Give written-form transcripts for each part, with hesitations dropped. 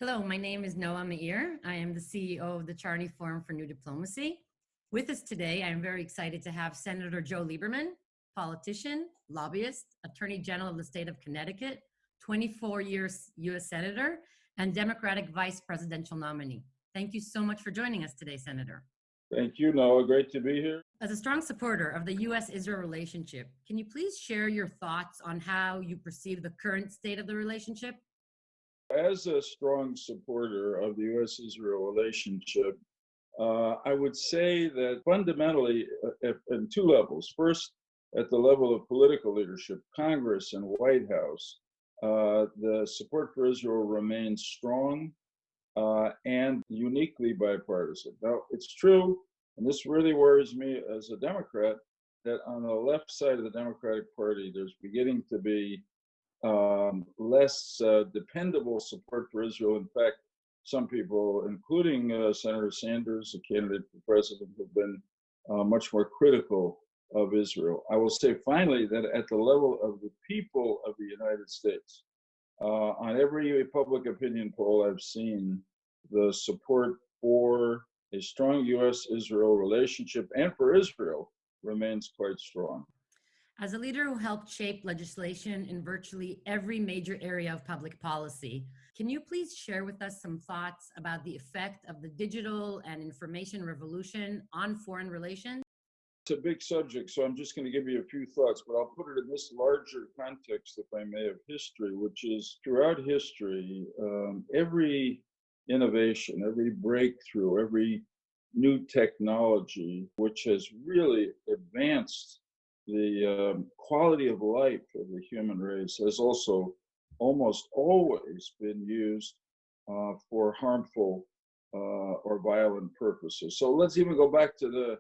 Hello, my name is Noah Meir. I am the CEO of the Charney Forum for New Diplomacy. With us today, I am very excited to have Senator Joe Lieberman, politician, lobbyist, Attorney General of the state of Connecticut, 24 years U.S. Senator, and Democratic Vice Presidential nominee. Thank you so much for joining us today, Senator. Thank you, Noah. Great to be here. As a strong supporter of the U.S.-Israel relationship, can you please share your thoughts on how you perceive the current state of the relationship? As a strong supporter of the U.S.-Israel relationship, I would say that fundamentally, in two levels. First, at the level of political leadership, Congress and White House, the support for Israel remains strong and uniquely bipartisan. Now, it's true, and this really worries me as a Democrat, that on the left side of the Democratic Party, there's beginning to be less dependable support for Israel. In fact, some people, including Senator Sanders, a candidate for president, have been much more critical of Israel. I will say finally that at the level of the people of the United States, on every public opinion poll I've seen, the support for a strong U.S.-Israel relationship and for Israel remains quite strong. As a leader who helped shape legislation in virtually every major area of public policy, can you please share with us some thoughts about the effect of the digital and information revolution on foreign relations? It's a big subject, so I'm just going to give you a few thoughts, but I'll put it in this larger context, if I may, of history, which is throughout history, every innovation, every breakthrough, every new technology, which has really advanced the quality of life of the human race, has also almost always been used for harmful or violent purposes. So let's even go back to the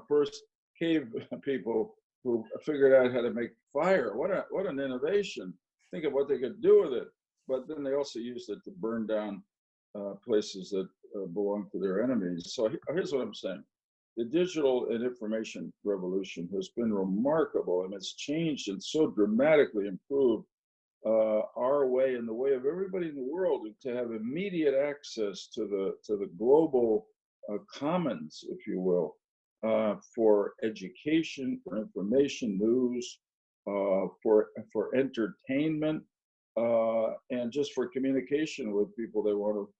first cave people who figured out how to make fire. What an innovation. Think of what they could do with it. But then they also used it to burn down places that belong to their enemies. So here's what I'm saying. The digital and information revolution has been remarkable, and it's changed and so dramatically improved our way and the way of everybody in the world to have immediate access to the global commons, if you will, for education, for information, news, for entertainment, and just for communication with people they want to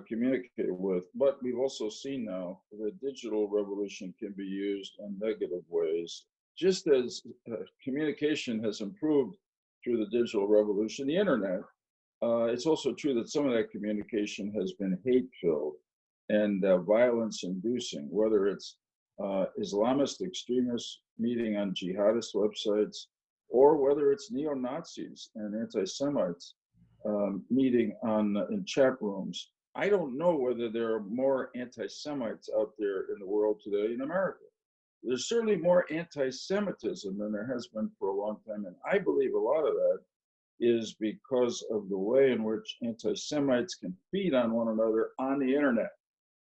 communicate with. But we've also seen now that digital revolution can be used in negative ways. Just as communication has improved through the digital revolution, the internet, it's also true that some of that communication has been hate-filled and violence-inducing, whether it's Islamist extremists meeting on jihadist websites, or whether it's neo-Nazis and anti-Semites meeting in chat rooms. I don't know whether there are more anti-Semites out there in the world today in America. There's certainly more anti-Semitism than there has been for a long time, and I believe a lot of that is because of the way in which anti-Semites can feed on one another on the internet.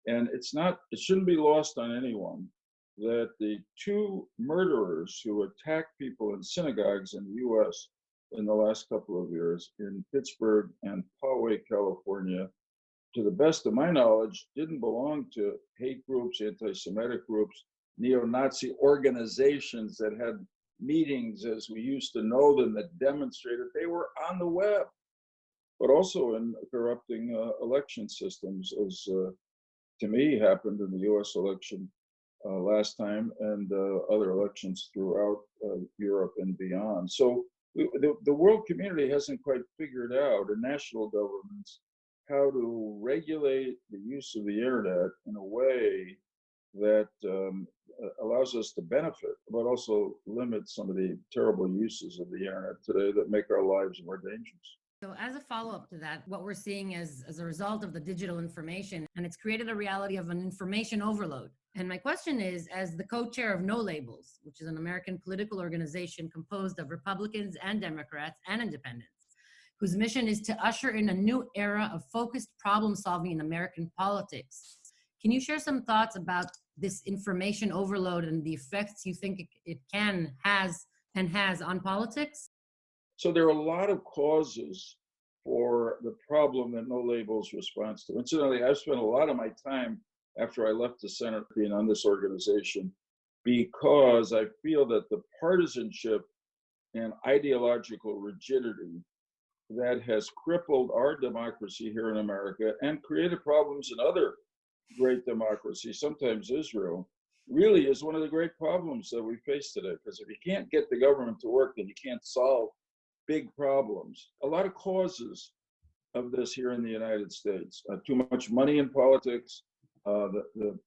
And it shouldn't be lost on anyone that the two murderers who attacked people in synagogues in the U.S. in the last couple of years in Pittsburgh and Poway, California, to the best of my knowledge, didn't belong to hate groups, anti-Semitic groups, neo-Nazi organizations that had meetings as we used to know them that demonstrated they were on the web, but also in corrupting election systems, as to me happened in the U.S. election last time and other elections throughout Europe and beyond. So the world community hasn't quite figured out, and national governments, how to regulate the use of the internet in a way that allows us to benefit, but also limit some of the terrible uses of the internet today that make our lives more dangerous. So as a follow-up to that, what we're seeing as a result of the digital information, and it's created a reality of an information overload. And my question is, as the co-chair of No Labels, which is an American political organization composed of Republicans and Democrats and independents, whose mission is to usher in a new era of focused problem solving in American politics, can you share some thoughts about this information overload and the effects you think it has on politics? So there are a lot of causes for the problem that no labels responds to. Incidentally, I've spent a lot of my time after I left the Senate being on this organization because I feel that the partisanship and ideological rigidity that has crippled our democracy here in America and created problems in other great democracies, sometimes Israel, really is one of the great problems that we face today. Because if you can't get the government to work, then you can't solve big problems. A lot of causes of this here in the United States: too much money in politics, the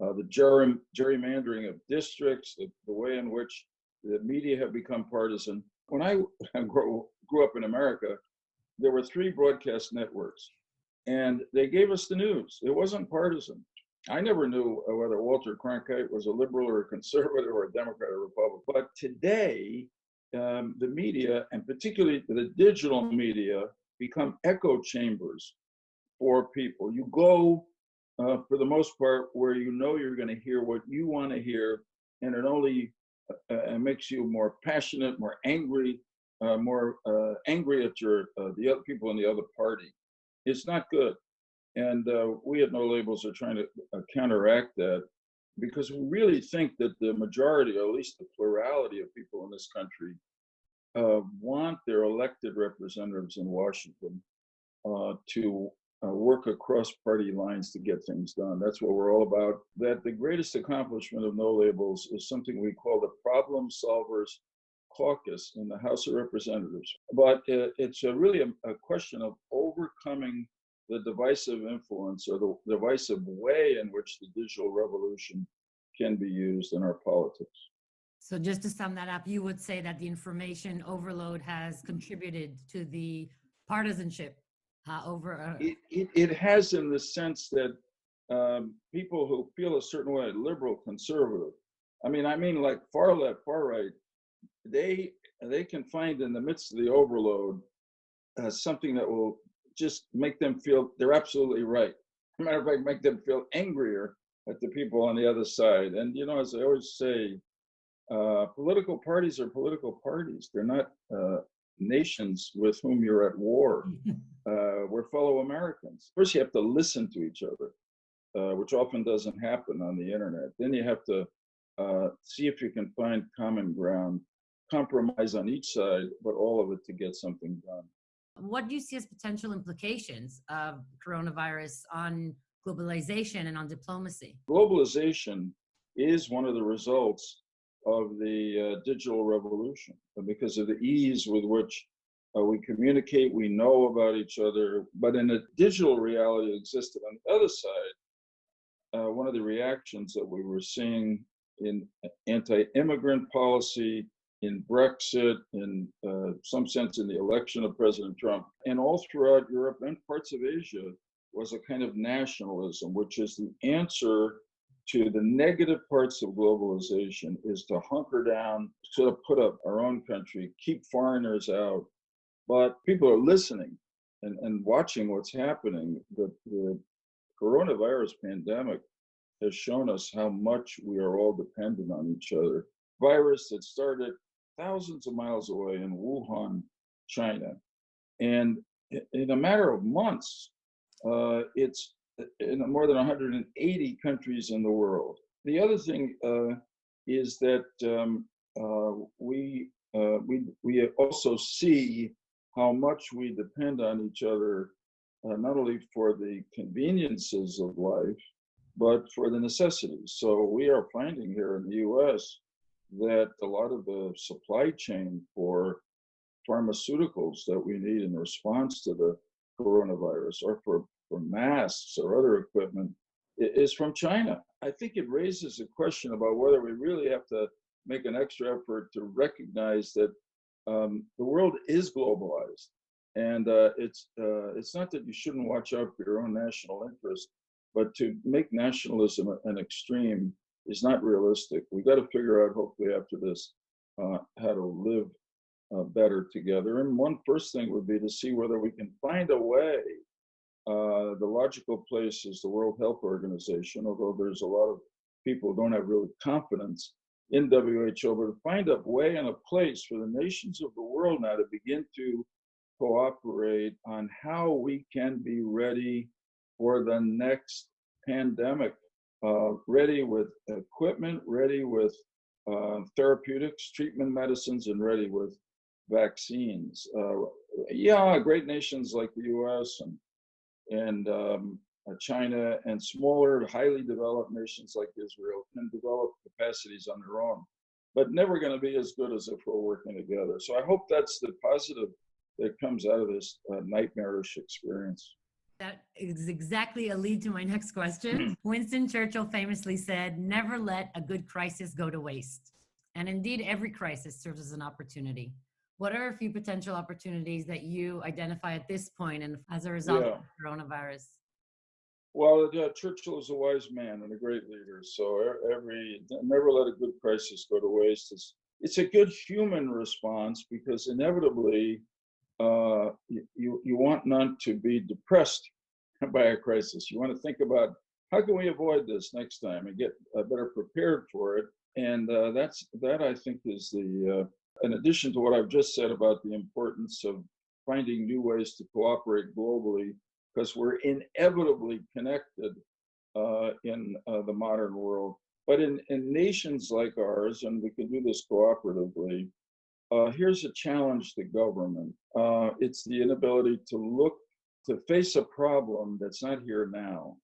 gerrymandering of districts, the way in which the media have become partisan. When I grew up in America, there were 3 broadcast networks, and they gave us the news. It wasn't partisan. I never knew whether Walter Cronkite was a liberal or a conservative or a Democrat or Republican. But today, the media, and particularly the digital media, become echo chambers for people. You go, for the most part, where you know you're going to hear what you want to hear, and it only makes you more passionate, more angry, more angry at the other people in the other party. It's not good. And we at No Labels are trying to counteract that, because we really think that the majority, or at least the plurality of people in this country, want their elected representatives in Washington to work across party lines to get things done. That's what we're all about. That the greatest accomplishment of No Labels is something we call the Problem Solvers Caucus in the House of Representatives. But it's really a question of overcoming the divisive influence or the divisive way in which the digital revolution can be used in our politics. So just to sum that up, you would say that the information overload has contributed to the partisanship over... It has, in the sense that people who feel a certain way, liberal, conservative, I mean like far left, far right, they can find in the midst of the overload something that will just make them feel they're absolutely right. As a matter of fact, make them feel angrier at the people on the other side. And, you know, as I always say, political parties are political parties. They're not nations with whom you're at war. We're fellow Americans. First, you have to listen to each other, which often doesn't happen on the internet. Then you have to see if you can find common ground, compromise on each side, but all of it to get something done. What do you see as potential implications of coronavirus on globalization and on diplomacy? Globalization is one of the results of the digital revolution, because of the ease with which we communicate, we know about each other, but in a digital reality that existed on the other side, one of the reactions that we were seeing in anti-immigrant policy, in Brexit, in some sense in the election of President Trump, and all throughout Europe and parts of Asia, was a kind of nationalism, which is the answer to the negative parts of globalization, is to hunker down, sort of put up our own country, keep foreigners out. But people are listening and watching what's happening. The coronavirus pandemic has shown us how much we are all dependent on each other. Virus that started thousands of miles away in Wuhan, China. And in a matter of months, it's in more than 180 countries in the world. The other thing is that we also see how much we depend on each other, not only for the conveniences of life, but for the necessities. So we are finding here in the US that a lot of the supply chain for pharmaceuticals that we need in response to the coronavirus, or for masks or other equipment, is from China. I think it raises a question about whether we really have to make an extra effort to recognize that the world is globalized. And it's not that you shouldn't watch out for your own national interest, but to make nationalism an extreme is not realistic. We got to figure out, hopefully after this, how to live better together. And one first thing would be to see whether we can find a way. The logical place is the World Health Organization, although there's a lot of people who don't have real confidence in WHO, but to find a way and a place for the nations of the world now to begin to cooperate on how we can be ready for the next pandemic, ready with equipment, ready with therapeutics, treatment medicines, and ready with vaccines. Great nations like the U.S. and China and smaller, highly developed nations like Israel can develop capacities on their own, but never going to be as good as if we're working together. So I hope that's the positive that comes out of this nightmarish experience. That is exactly a lead to my next question. Winston Churchill famously said, "Never let a good crisis go to waste." And indeed, every crisis serves as an opportunity. What are a few potential opportunities that you identify at this point and as a result of coronavirus? Well, Churchill is a wise man and a great leader. So never let a good crisis go to waste. It's a good human response because inevitably you want none to be depressed by a crisis. You want to think about how can we avoid this next time and get better prepared for it. And that I think is in addition to what I've just said about the importance of finding new ways to cooperate globally, because we're inevitably connected in the modern world. But in nations like ours, and we can do this cooperatively, here's a challenge to government. It's the inability to face a problem that's not here now,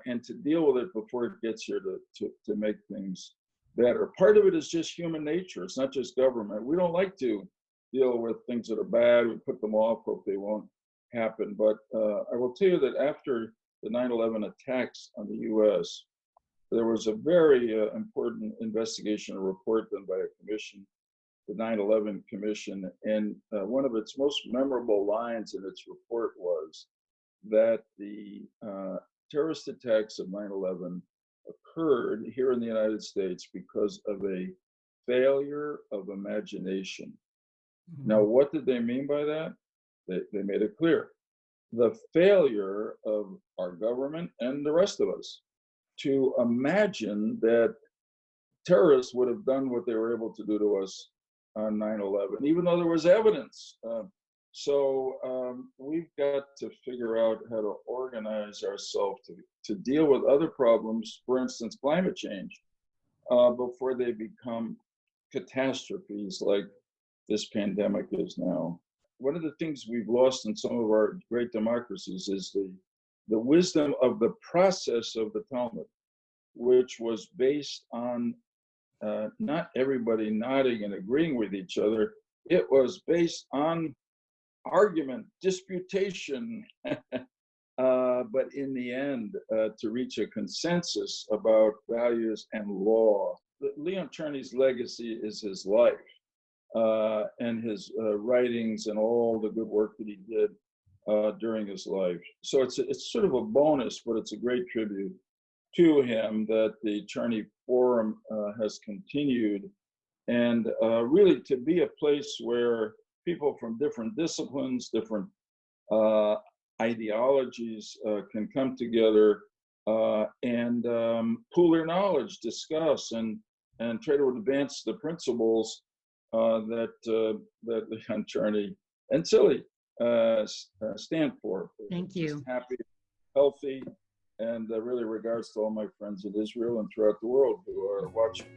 and to deal with it before it gets here to make things better. Part of it is just human nature. It's not just government. We don't like to deal with things that are bad. We put them off, hope they won't happen. But I will tell you that after the 9/11 attacks on the U.S., there was a very important investigation report done by a commission, the 9/11 Commission, and one of its most memorable lines in its report was that the terrorist attacks of 9/11 occurred here in the United States because of a failure of imagination. Mm-hmm. Now, what did they mean by that? They made it clear. The failure of our government and the rest of us to imagine that terrorists would have done what they were able to do to us on 9/11, even though there was evidence. We've got to figure out how to organize ourselves to deal with other problems, for instance, climate change, before they become catastrophes like this pandemic is now. One of the things we've lost in some of our great democracies is the wisdom of the process of the Talmud, which was based on not everybody nodding and agreeing with each other. It was based on argument, disputation, but in the end, to reach a consensus about values and law. Leon Charney's legacy is his life and his writings and all the good work that he did during his life. So it's sort of a bonus, but it's a great tribute to him that the Charney Forum has continued, and really to be a place where people from different disciplines, different ideologies can come together and pool their knowledge, discuss, and try to advance the principles that Leon Charney and Silly stand for. Thank you. Just happy, healthy, and really regards to all my friends in Israel and throughout the world who are watching.